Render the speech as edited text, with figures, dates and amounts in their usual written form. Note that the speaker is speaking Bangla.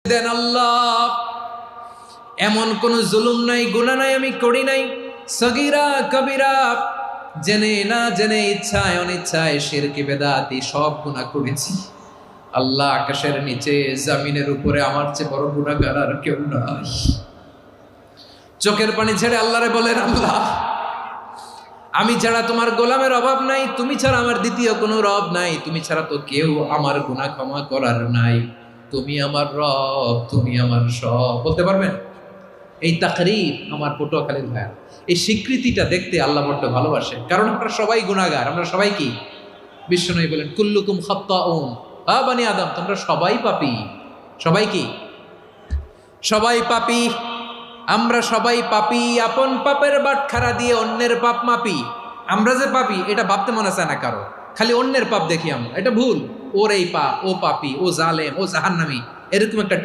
দেন আল্লাহ। এমন কোন জুলুম নাই, গুনাহ নাই আমি করি নাই, সগীরা কবিরা, জেনে না জেনে, ইচ্ছায় অনিচ্ছায়, শিরকি বেদাতি সব গুনাহ করেছি। আল্লাহ, আকাশের নিচে জমিনের উপরে আমার চেয়ে বড় গুনাহগার আর কেউ নাই। চোখের পানি ছেড়ে আল্লাহরে বলেন, আল্লাহ আমি ছাড়া তোমার গোলামের অভাব নাই, তুমি ছাড়া আমার দ্বিতীয় কোনো রব নাই, তুমি ছাড়া তো কেউ আমার গুনাহ ক্ষমা করার নাই, তুমি আমার রব, তুমি আমার সব। বলতে পারবেন? এই তাকরীর আমার পটুয়াখালীর ভাইয়া, এই স্বীকৃতিটা দেখতে আল্লাহ বড্ড ভালোবাসে, কারণ আমরা সবাই গুনাহগার। আমরা সবাই কি? বিশ্বনবী বলেন, কুল্লুকুম খাত্তাউন, বানি আদম, তোমরা সবাই পাপী। সবাই কি? সবাই পাপী। আমরা সবাই পাপী। আপন পাপের বাটখারা দিয়ে অন্যের পাপ মাপি। আমরা যে পাপী এটা ভাবতে মনে চায় না কারো, খালি অন্যের পাপ দেখি আমরা। এটা ভুল। ওর এই পাপ, ও পাপী, ও জালেম, ও জাহান্নামী, এরকম একটা